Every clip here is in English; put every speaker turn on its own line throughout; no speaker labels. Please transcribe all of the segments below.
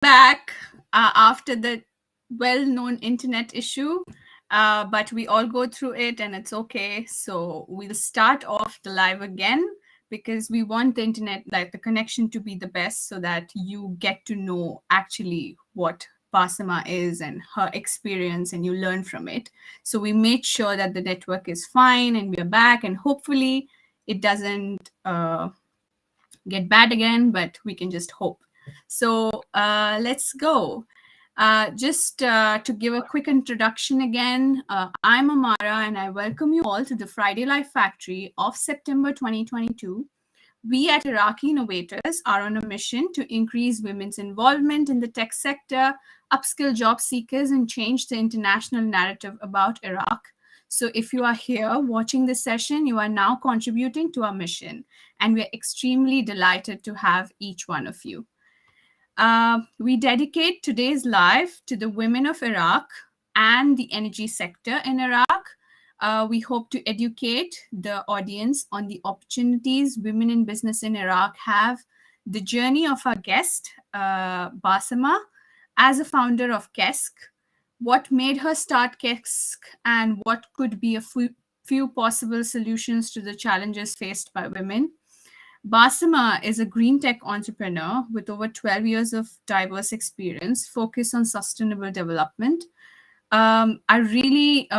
Back after the well-known internet issue, but we all go through it and it's okay. So we'll start off the live again because we want the internet, like the connection, to be the best so that you get to know actually what Basima is and her experience and you learn from it. So we made sure that the network is fine and we're back, and hopefully it doesn't get bad again, but we can just hope. So let's go. Just to give a quick introduction again, I'm Amara and I welcome you all to the Friday Life Factory of September 2022. We at Iraqi Innovators are on a mission to increase women's involvement in the tech sector, upskill job seekers, and change the international narrative about Iraq. So, if you are here watching this session, you are now contributing to our mission, and we are extremely delighted to have each one of you. We dedicate today's live to the women of Iraq and the energy sector in Iraq. We hope to educate the audience on the opportunities women in business in Iraq have, the journey of our guest, Basima, as a founder of KESK, what made her start KESK, and what could be a few possible solutions to the challenges faced by women. Basima is a green tech entrepreneur with over 12 years of diverse experience focused on sustainable development. I really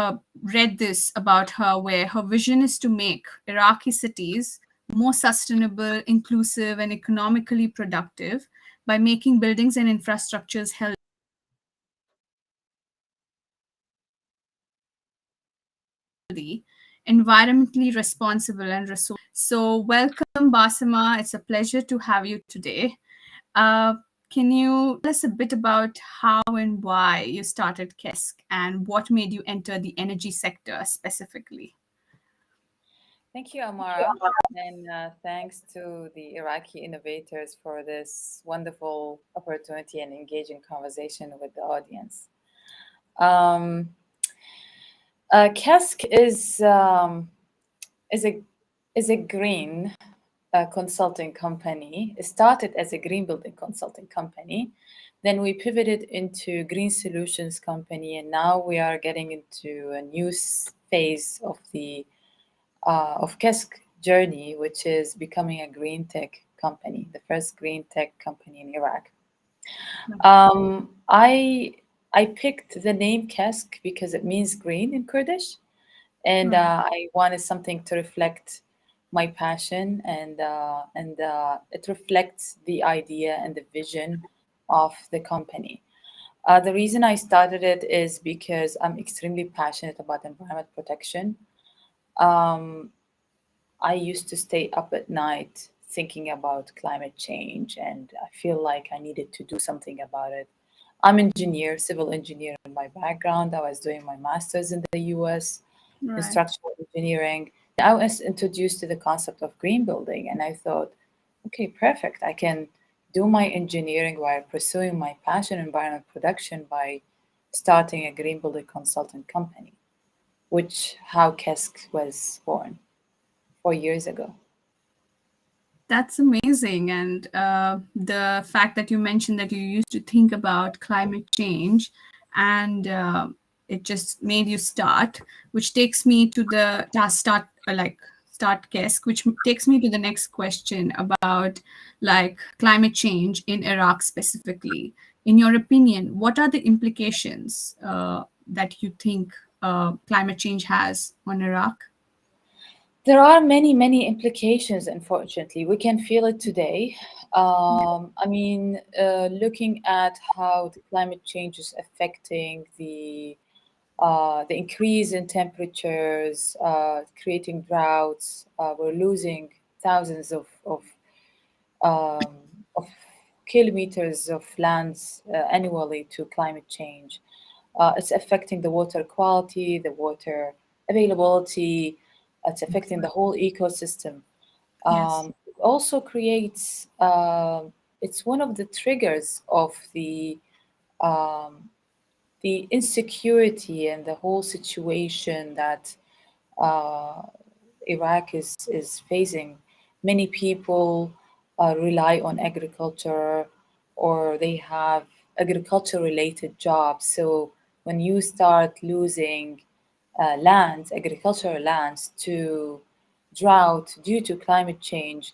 read this about her, where her vision is to make Iraqi cities more sustainable, inclusive, and economically productive by making buildings and infrastructures healthy, environmentally responsible, and resource. So, welcome, Basima. It's a pleasure to have you today. Uh, can you tell us a bit about how and why you started KESK and what made you enter the energy sector specifically?
Thank you, Amara, and thanks to the Iraqi innovators for this wonderful opportunity and engaging conversation with the audience. Um, KESK is a is a green consulting company. It started as a green building consulting company, then we pivoted into green solutions company, and now we are getting into a new phase of KESK journey, which is becoming a green tech company, the first green tech company in Iraq. I picked the name KESK because it means green in Kurdish, and I wanted something to reflect my passion, and it reflects the idea and the vision of the company. The reason I started it is because I'm extremely passionate about environment protection. Um, I used to stay up at night thinking about climate change, and I feel like I needed to do something about it. I'm engineer, civil engineer in my background. I was doing my master's in the US in
Right.
structural engineering. I was introduced to the concept of green building, and I thought, okay, perfect. I can do my engineering while pursuing my passion in environment production by starting a green building consultant company, which how KESK was born 4 years ago.
That's amazing. And the fact that you mentioned that you used to think about climate change and it just made you start, which takes me to the start KESK, which takes me to the next question about like climate change in Iraq specifically. In your opinion, what are the implications that you think climate change has on Iraq?
There are many, many implications, unfortunately. We can feel it today. Looking at how the climate change is affecting the increase in temperatures, creating droughts. We're losing thousands um, of kilometers of lands annually to climate change. It's affecting the water quality, the water availability. It's affecting the whole ecosystem.
Yes.
It also creates, it's one of the triggers of um, the insecurity and the whole situation that uh, Iraq is facing. Many people rely on agriculture or they have agriculture related jobs. So when you start losing lands, agricultural lands, to drought due to climate change,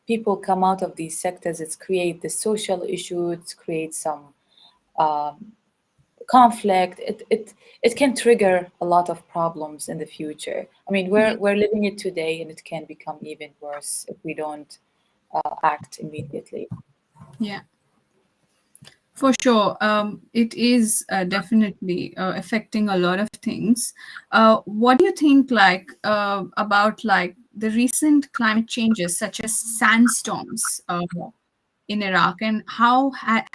people come out of these sectors. It's create the social issue. It's create some conflict. It can trigger a lot of problems in the future. I mean,
Yeah.
we're living it today, and it can become even worse if we don't act immediately.
Yeah. For sure, it is definitely affecting a lot of things. What do you think, like, about like the recent climate changes, such as sandstorms in Iraq, and how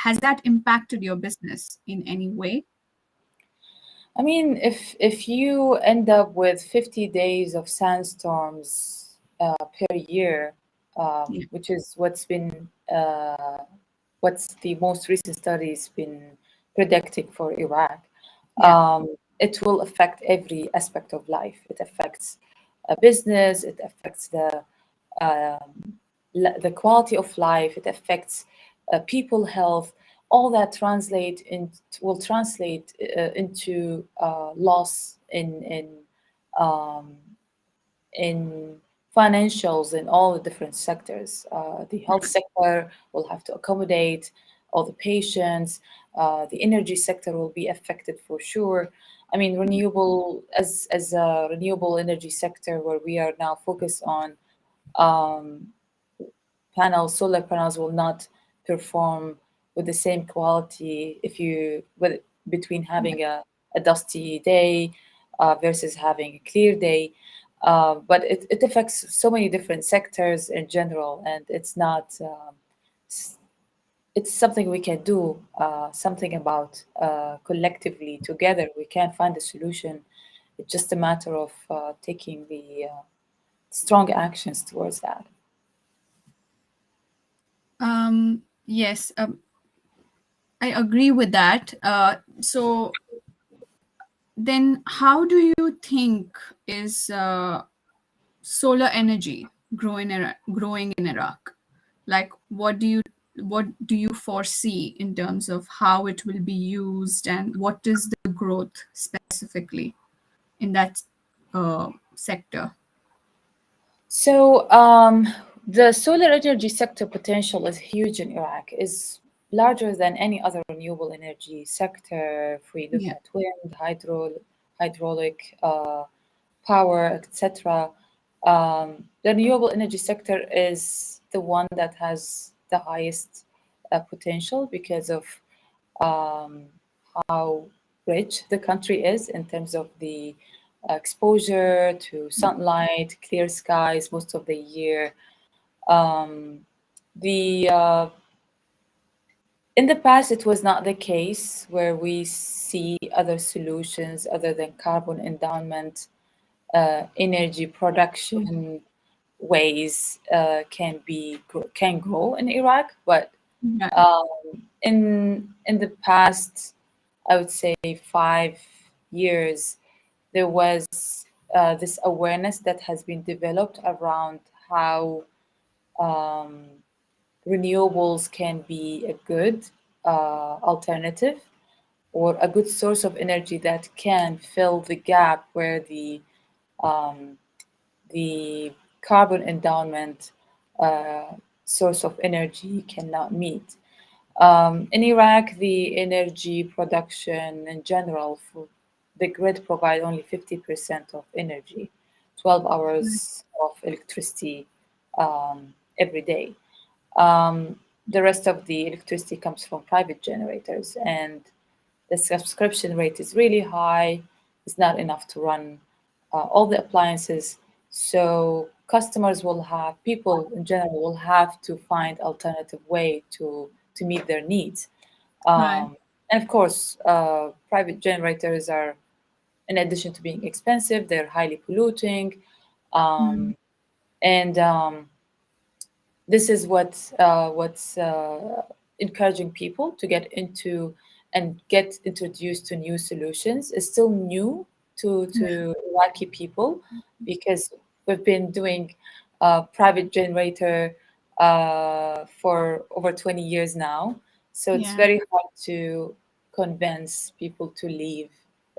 has that impacted your business in any way?
I mean, if you end up with 50 days of sandstorms per year,
Yeah,
which is what's the most recent studies been predicting for Iraq,
yeah,
it will affect every aspect of life. It affects a business. It affects the quality of life. It affects people health. All that translate in will translate into loss um, in financials in all the different sectors. The health
right.
sector will have to accommodate all the patients. The energy sector will be affected for sure. I mean, renewable as a renewable energy sector where we are now focused on, um, solar panels will not perform with the same quality if you with between
Yeah.
having a dusty day versus having a clear day. But it affects so many different sectors in general, and s- it's something we can do something about collectively together. We can find a solution. It's just a matter of taking the strong actions towards that.
Yes, I agree with that. So then, how do you think is solar energy growing in Iraq? Like, what do you foresee in terms of how it will be used, and what is the growth specifically in that sector?
So, the solar energy sector potential is huge in Iraq, is larger than any other renewable energy sector. If we look
Yeah,
at wind, hydraulic power, etc., the renewable energy sector is the one that has the highest potential because of um, how rich the country is in terms of the exposure to sunlight, clear skies most of the year. Um, the In the past, it was not the case where we see other solutions other than carbon endowment, energy production ways can grow in Iraq, but
right,
um, in the past, I would say 5 years, there was this awareness that has been developed around how um, renewables can be a good alternative or a good source of energy that can fill the gap where um, the carbon endowment uh, source of energy cannot meet. In Iraq, the energy production in general for the grid provide only 50% of energy, 12 hours of electricity every day. The rest of the electricity comes from private generators, and the subscription rate is really high. It's not enough to run all the appliances. So customers will have, people in general will have to find alternative way to meet their needs.
right.
And of course, private generators are, in addition to being expensive, they're highly polluting.
Mm,
And This is what's encouraging people to get into and get introduced to new solutions. Is still new
right.
to Iraqi people because we've been doing private generator for over 20 years now. So it's
Yeah.
very hard to convince people to leave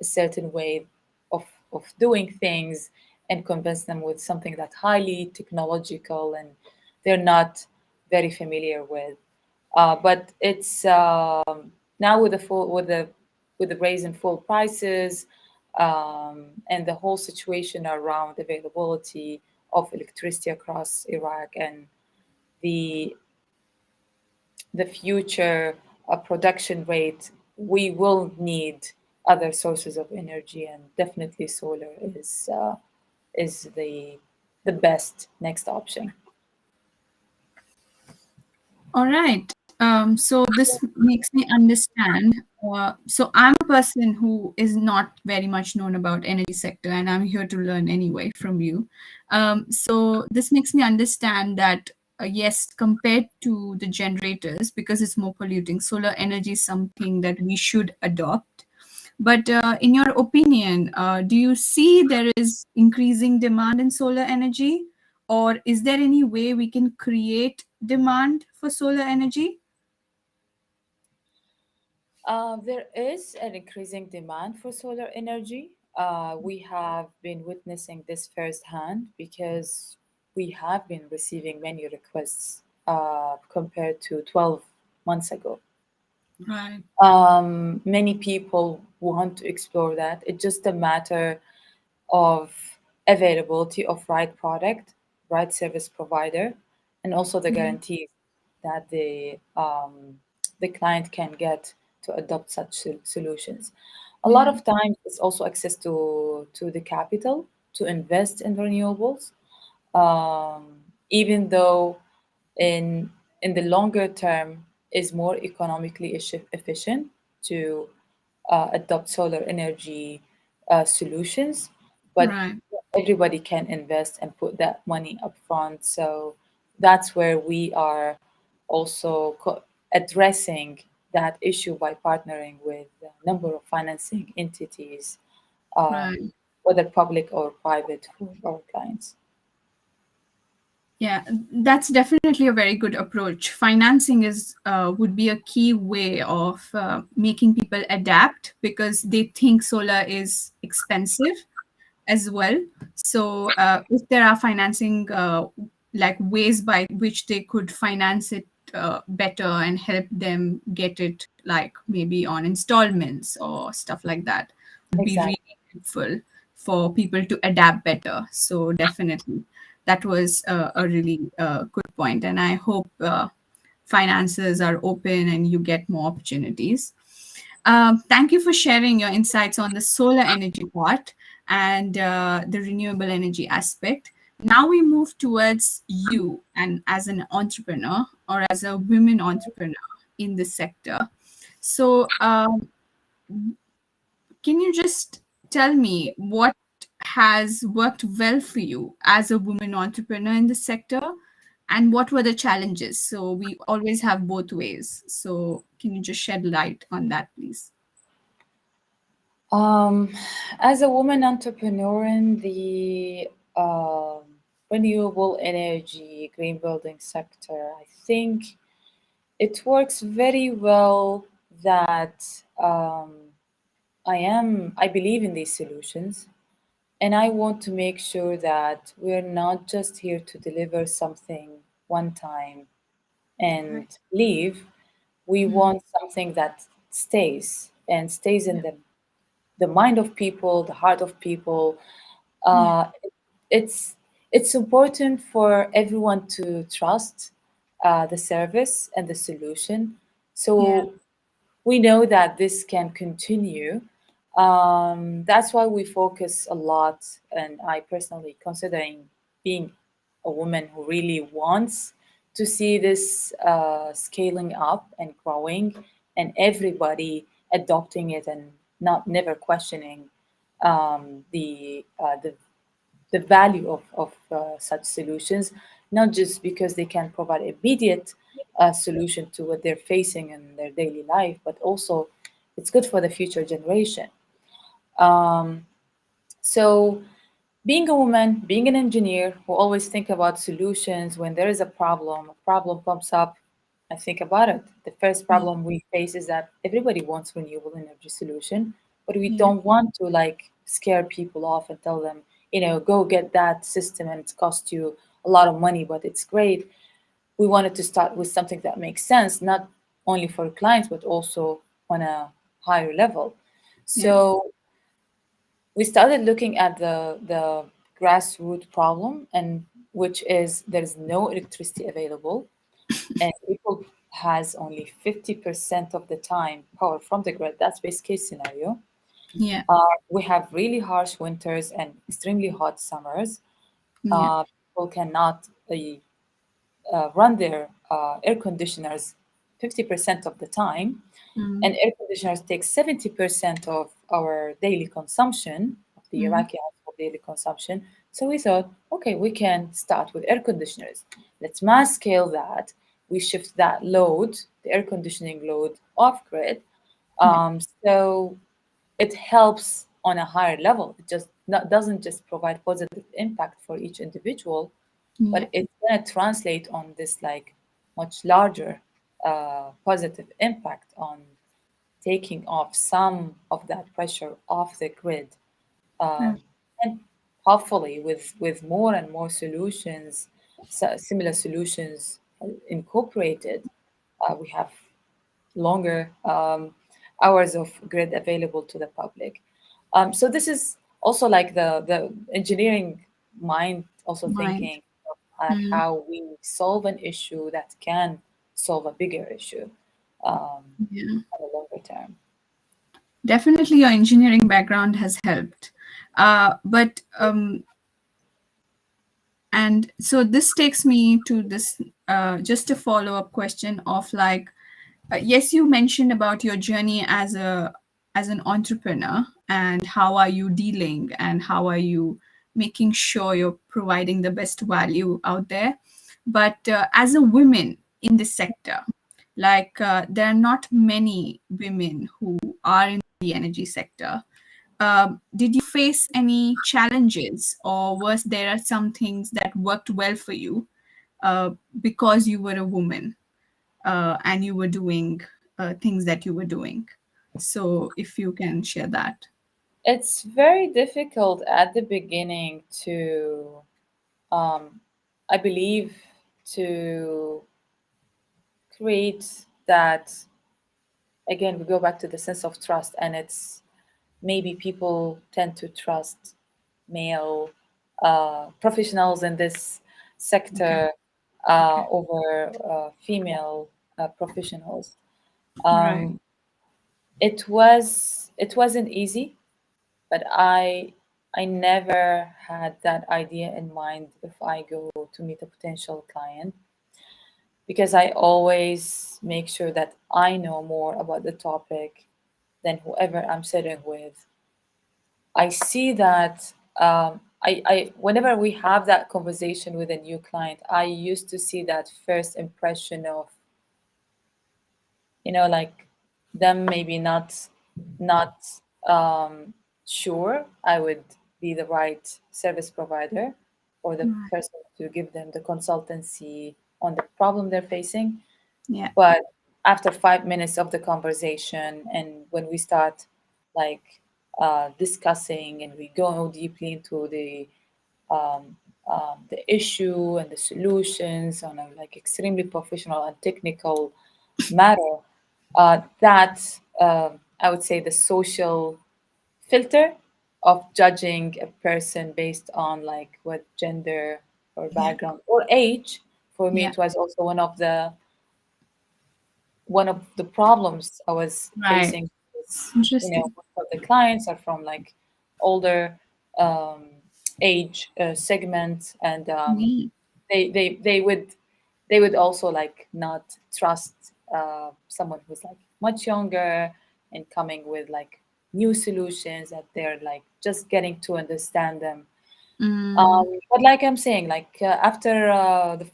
a certain way of, of doing things and convince them with something that's highly technological and they're not very familiar with. But it's now with the with the raise in full prices, and the whole situation around availability of electricity across Iraq and the the future production rate, we will need other sources of energy, and definitely solar is the best next option.
All right. So this makes me understand. So I'm a person who is not very much known about energy sector, and I'm here to learn anyway from you. So this makes me understand that yes, compared to the generators, because it's more polluting, solar energy is something that we should adopt. But in your opinion, do you see there is increasing demand in solar energy, or is there any way we can create demand for solar energy?
There is an increasing demand for solar energy. We have been witnessing this firsthand because we have been receiving many requests compared to 12 months ago.
Right.
Many people want to explore that. It's just a matter of availability of right product, right service provider, and also the
Yeah.
guarantees that the client can get to adopt such solutions. A lot
Yeah.
of times, it's also access to the capital to invest in renewables, um, even though in in the longer term is more economically efficient to adopt solar energy solutions, but
Right.
everybody can invest and put that money up front. So that's where we are also addressing that issue by partnering with a number of financing entities, um,
Right.
whether public or private, for our clients.
Yeah, that's definitely a very good approach. Financing is would be a key way of making people adapt because they think solar is expensive as well. So if there are financing like ways by which they could finance it better and help them get it like maybe on installments or stuff like that would be
Exactly.
really helpful for people to adapt better. So definitely that was a really good point, and I hope finances are open and you get more opportunities. Thank you for sharing your insights on the solar energy part and the renewable energy aspect. Now we move towards you and as an entrepreneur or as a women entrepreneur in the sector. So, can you just tell me what has worked well for you as a woman entrepreneur in the sector and what were the challenges? So, we always have both ways. So, can you just shed light on that, please?
Um, as a woman entrepreneur in the um, renewable energy, green building sector, I think it works very well that um, I believe in these solutions, and I want to make sure that we're not just here to deliver something one time and
Right.
leave. We
Mm.
want something that stays and stays in
Yeah.
the mind of people, the heart of people.
Yeah.
Uh, it's it's important for everyone to trust the service and the solution.
Yeah.
So we know that this can continue. That's why we focus a lot, and I personally considering being a woman who really wants to see this scaling up and growing, and everybody adopting it and not never questioning um, the value of such solutions, not just because they can provide immediate solution to what they're facing in their daily life, but also it's good for the future generation. Um, so Being a woman, being an engineer who always think about solutions when there is a problem comes up, I think about it. The first
Yeah.
problem we face is that everybody wants renewable energy solution, but we
Yeah.
don't want to like scare people off and tell them, go get that system and it's cost you a lot of money, but it's great. We wanted to start with something that makes sense, not only for clients, but also on a higher level.
Yeah.
So we started looking at the grassroots problem, and which is there's no electricity available, and people has only 50% of the time power from the grid. That's best case scenario.
Yeah.
We have really harsh winters and extremely hot summers.
Yeah.
People cannot run their air conditioners 50% of the time,
Mm.
and air conditioners take 70% of our daily consumption, of the
Mm.
Iraqi household daily consumption. So we thought, okay, we can start with air conditioners. Let's mass scale that. We shift that load, the air conditioning load, off grid.
Yeah.
So it helps on a higher level. It just doesn't just provide positive impact for each individual,
Yeah.
but it's going to translate on this like much larger positive impact on taking off some of that pressure off the grid,
Uh,
and hopefully with more and more solutions, similar solutions incorporated, we have longer hours of grid available to the public. So this is also like the engineering mind also
mind.
thinking of
Mm.
how we solve an issue that can solve a bigger issue
Yeah.
on a longer term.
Definitely, your engineering background has helped. But and so this takes me to this just a follow up question of like, yes, you mentioned about your journey as an entrepreneur and how are you dealing and how are you making sure you're providing the best value out there. But as a woman in this sector, like there are not many women who are in the energy sector. Did you face any challenges, or was there some things that worked well for you uh, because you were a woman and you were doing things that you were doing? So, if you can share that.
It's very difficult at the beginning to, um, I believe, to create that. Again, we go back to the sense of trust, and it's maybe people tend to trust male professionals in this
Okay.
sector
Okay.
over female professionals.
Right.
Um, it wasn't easy, but I never had that idea in mind if I go to meet a potential client, because I always make sure that I know more about the topic than whoever I'm sitting with. I see that whenever we have that conversation with a new client, I used to see that first impression of, like them maybe not um, sure I would be the right service provider or the
Right.
person to give them the consultancy on the problem they're facing.
Yeah.
But after 5 minutes of the conversation, and when we start like discussing and we go deeply into um, the issue and the solutions on a like extremely professional and technical matter, that I would say the social filter of judging a person based on like what gender or
Yeah.
background or age, for me
Yeah.
it was also one of the problems I was
Right.
facing is,
Interesting.
most of the clients are from like older um, age segment, and
Yeah.
they would also like not trust someone who's like much younger and coming with like new solutions that they're like just getting to understand them.
Mm.
But like I'm saying, like after the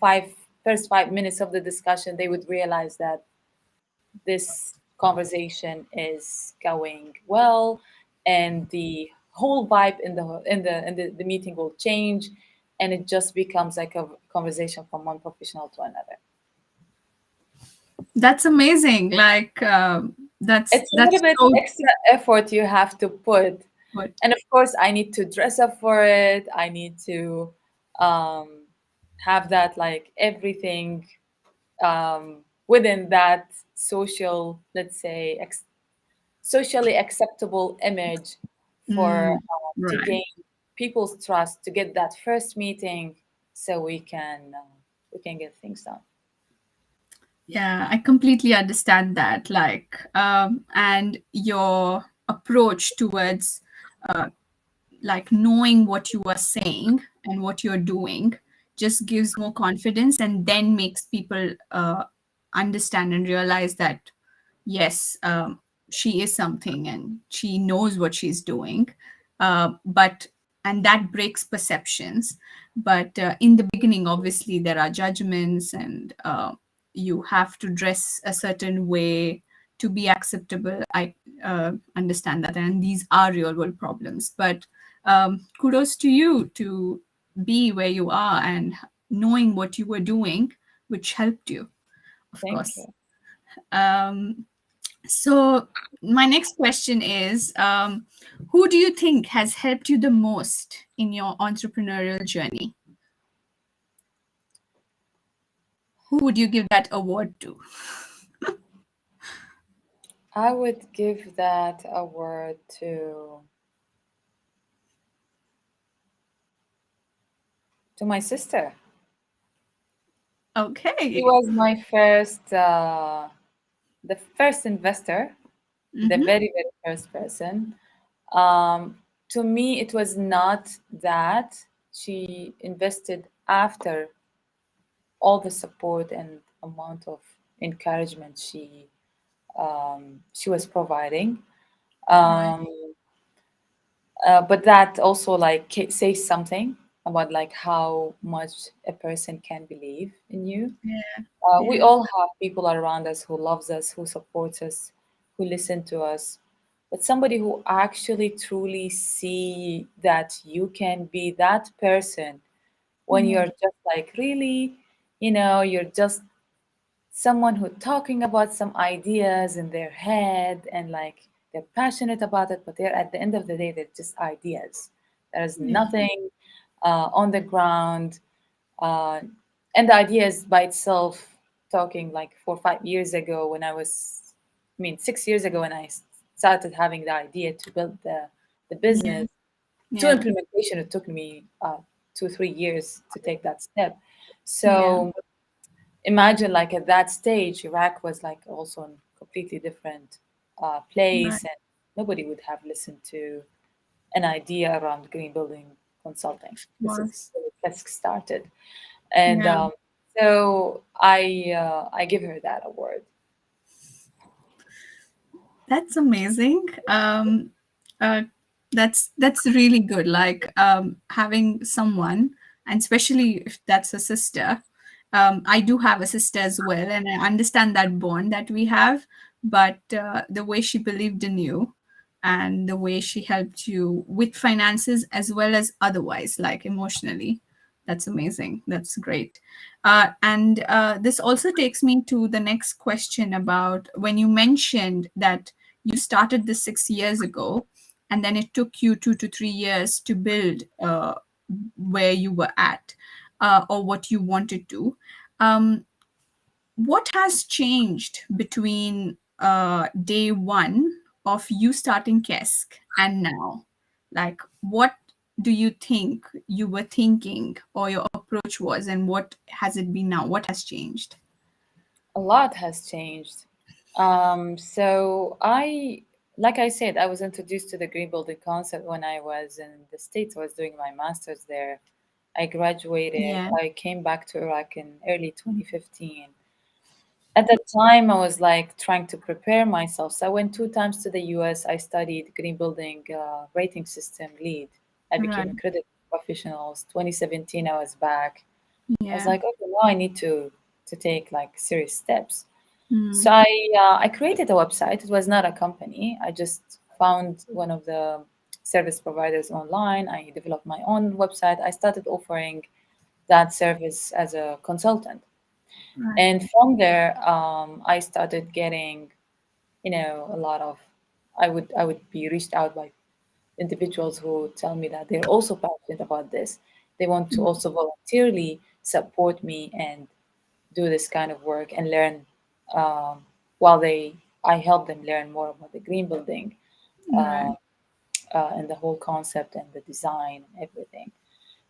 first 5 minutes of the discussion, they would realize that this conversation is going well, and the whole vibe in the meeting will change, and it just becomes like a conversation from one professional to another.
That's amazing. Like
It's a little
that's
bit
so
extra effort you have to put,
good.
and of course I need to dress up for it. I need to um, have that, like, everything within that social, let's say, socially acceptable image for
Mm,
to
right.
gain people's trust, to get that first meeting, so we can get things done.
Yeah, I completely understand that. Like, and your approach towards like knowing what you are saying and what you're doing just gives more confidence and then makes people understand and realize that yes, she is something and she knows what she's doing. But and that breaks perceptions. But in the beginning, obviously, there are judgments, and you have to dress a certain way to be acceptable. I understand that, and these are real world problems. But kudos to you to be where you are and knowing what you were doing, which helped you, of
Thank
course.
you.
Um, so my next question is, who do you think has helped you the most in your entrepreneurial journey? Who would you give that award to?
I would give that award to my sister. She
Okay.
was my first, the first investor, the
Mm-hmm.
very first person. Um, to me, it was not that she invested after all the support and amount of encouragement she was providing.
Right.
Um, but that also, like, says something about, like, how much a person can believe in you.
Yeah.
We
Yeah.
all have people around us who loves us, who supports us, who listen to us. But somebody who actually truly see that you can be that person when
Yeah.
you're just like, really, you're just someone who talking about some ideas in their head, and, like, they're passionate about it, but they're, at the end of the day, they're just ideas. There's
Yeah.
nothing on the ground, uh, and the idea is by itself, talking like 4 or 5 years ago, when I mean 6 years ago, when I started having the idea to build the
Yeah.
business, to
Yeah.
implementation, it took me 2 or 3 years to take that step.
Yeah.
So imagine, like, at that stage, Iraq was like also in completely different place,
Right.
and nobody would have listened to an idea around green building consulting.
Of
This is
course.
where KESK started, and
Yeah.
so I give her that award.
That's amazing. Uh, that's really good. Like having someone, and especially if that's a sister. I do have a sister as well, and I understand that bond that we have. But the way she believed in you, and the way she helped you with finances as well as otherwise, like emotionally, that's amazing. That's great. And this also takes me to the next question about when you mentioned that you started this 6 years ago, and then it took you 2 to 3 years to build where you were at or what you wanted to. Um, what has changed between day one of you starting KESK and now? Like, what do you think you were thinking or your approach was, and what has it been now? What has changed?
A lot has changed. So like I said, I was introduced to the green building concept when I was in the States. I was doing my master's there. I graduated.
Yeah,
I came back to Iraq in early 2015. At that time, I was like trying to prepare myself. So I went 2 times to the US. I studied green building rating system lead. I became
right.
a credit professional. 2017, I was back. I was
Yeah.
like, okay, now I need to take, like, serious steps. So
Mm,
I created a website. It was not a company. I just found one of the service providers online. I developed my own website. I started offering that service as a consultant.
Right.
And from there, I started getting, a lot of, I would be reached out by individuals who tell me that they're also passionate about this. They want to also voluntarily support me and do this kind of work and learn, um, while I help them learn more about the green building, uh,
Right.
and the whole concept and the design and everything.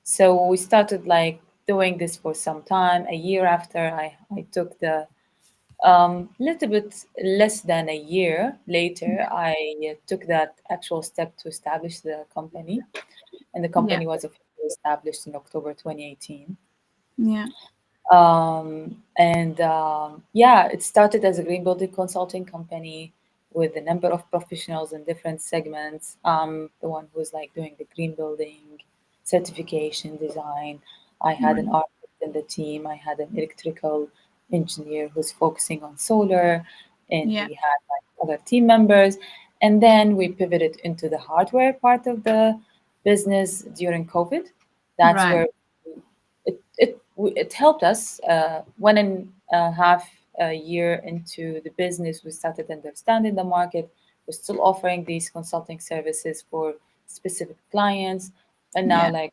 So we started like doing this for some time. A year after, I took the, little bit less than a year later, I took that actual step to establish the company, and the
Yeah.
company was officially established in October 2018.
Yeah.
Yeah, it started as a green building consulting company with a number of professionals in different segments. The one who's like doing the green building certification design. I had an
Right.
architect in the team. I had an electrical engineer who's focusing on solar, and
Yeah.
we had like other team members. And then we pivoted into the hardware part of the business during COVID. That's
Right.
where it helped us. 1.5 year into the business, we started understanding the market. We're still offering these consulting services for specific clients, and now
Yeah.
like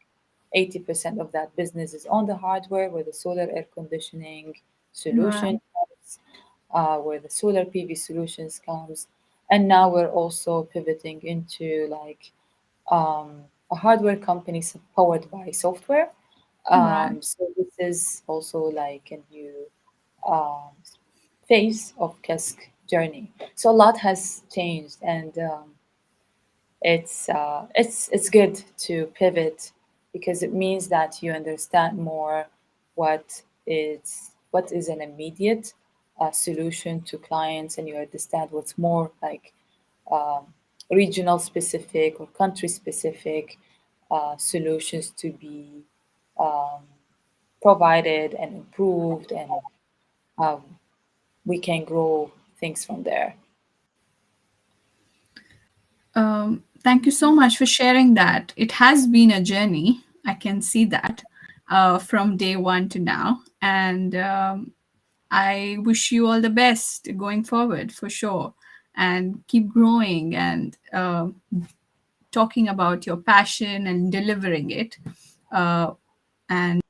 80% of that business is on the hardware, where the solar air conditioning solution
Right.
comes, where the solar PV solutions comes, and now we're also pivoting into like, um, a hardware company powered by software.
Right.
So this is also like a new, um, phase of KESK journey. So a lot has changed, and it's good to pivot, because it means that you understand more what what is an immediate solution to clients, and you understand what's more like, um, regional specific or country specific solutions to be, um, provided and improved, and um, we can grow things from there.
Thank you so much for sharing that. It has been a journey. I can see that from day one to now. And I wish you all the best going forward for sure. And keep growing and talking about your passion and delivering it. Uh, and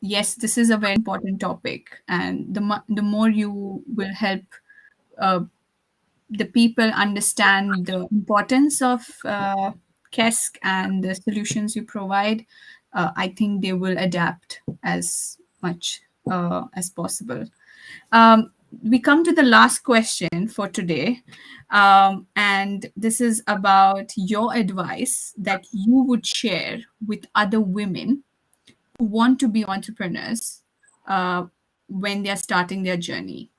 yes, this is a very important topic. And the more you will help uh, the people understand the importance of KESK and the solutions you provide, I think they will adapt as much as possible. Um, we come to the last question for today. And this is about your advice that you would share with other women who want to be entrepreneurs uh, when they're starting their journey.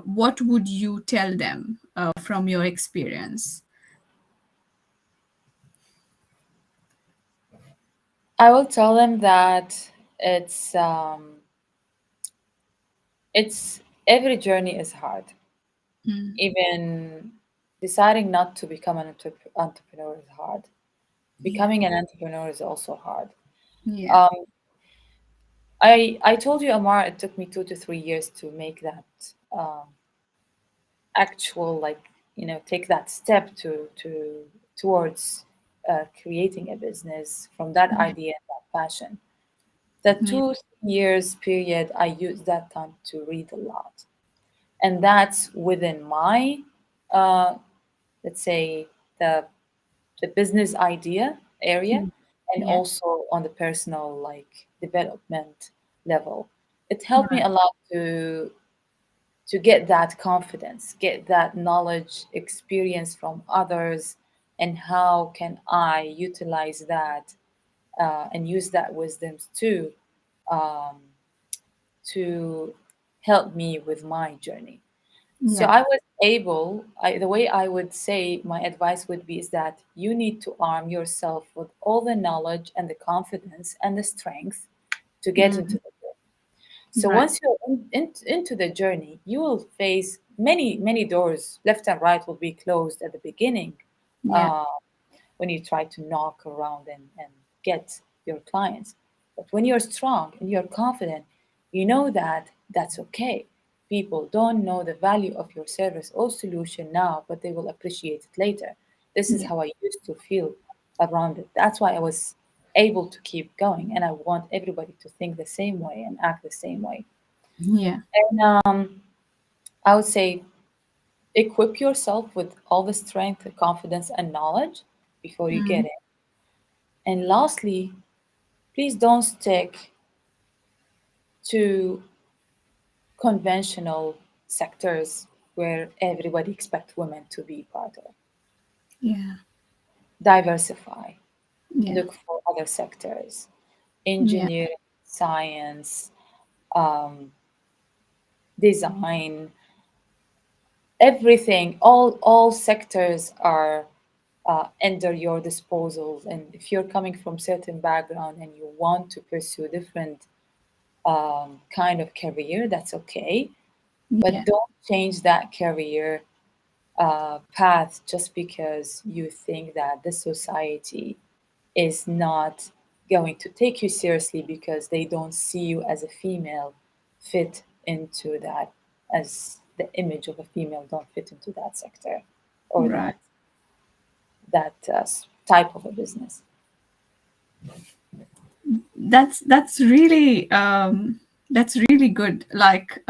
What would you tell them from your experience?
I will tell them that it's um, it's every journey is hard.
Mm,
Even deciding not to become an entrepreneur is hard.
yeah,
Becoming an entrepreneur is also hard.
yeah,
Um, I told you, Amar, it took me 2 to 3 years to make that, um, actual, like, take that step to towards creating a business from that
yeah,
idea and that passion. The
yeah,
2 years period, I used that time to read a lot, and that's within my, uh, let's say, the the business idea area,
mm,
and
yeah,
also on the personal like development level. It helped me
right,
a lot to get that confidence, get that knowledge, experience from others, and how can I utilize that, and use that wisdom too, um, to help me with my journey. So
yeah,
I was able, the way I would say my advice would be is that you need to arm yourself with all the knowledge and the confidence and the strength to get into
mm,
the journey. So
right,
once you're into the journey, you will face many, many doors left and right will be closed at the beginning,
yeah,
uh, when you try to knock around and get your clients. But when you're strong and you're confident, you know that that's okay. People don't know the value of your service or solution now, but they will appreciate it later. This is
Yeah.
how I used to feel around it. That's why I was able to keep going. And I want everybody to think the same way and act the same way.
Yeah.
And I would say equip yourself with all the strength, confidence, and knowledge before you get
Mm.
it. And lastly, please don't stick to conventional sectors where everybody expects women to be part of.
Yeah.
Diversify,
Yeah.
look for other sectors,
Yeah.
engineering, science, um, design, everything, all sectors are under your disposal. And if you're coming from certain background and you want to pursue different kind of career, that's okay. But
Yeah.
don't change that career path just because you think that the society is not going to take you seriously because they don't see you as a female fit into that, as the image of a female don't fit into that sector or
Right.
that type of a business.
That's really good. Like,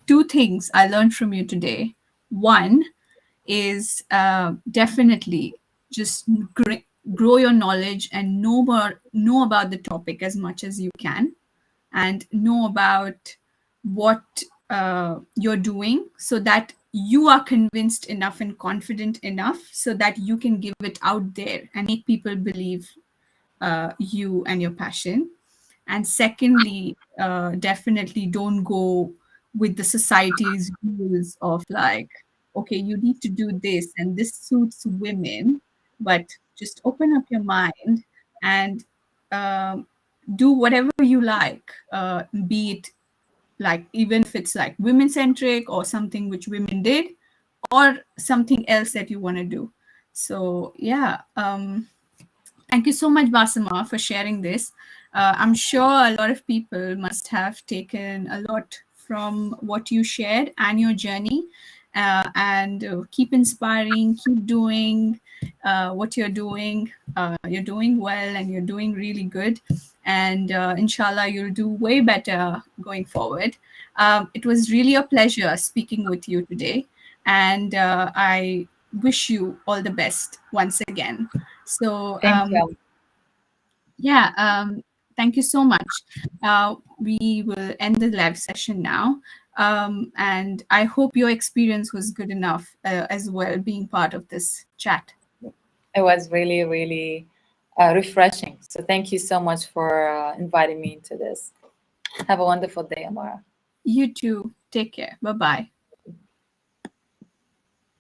two things I learned from you today. One is, definitely just grow your knowledge and know about the topic as much as you can, and know about what you're doing, so that you are convinced enough and confident enough so that you can give it out there and make people believe you and your passion. And secondly, definitely don't go with the society's rules of like, okay, you need to do this and this suits women, but just open up your mind and um, do whatever you like, be it like, even if it's like women centric or something which women did, or something else that you want to do. So yeah, thank you so much, Basima, for sharing this. I'm sure a lot of people must have taken a lot from what you shared and your journey. And keep inspiring, keep doing what you're doing. You're doing well and you're doing really good. And inshallah, you'll do way better going forward. It was really a pleasure speaking with you today. And I wish you all the best once again. So,
Thank you.
yeah, thank you so much. We will end the live session now. And I hope your experience was good enough as well, being part of this chat.
It was really, really refreshing. So thank you so much for inviting me into this. Have a wonderful day, Amara.
You too. Take care. Bye bye.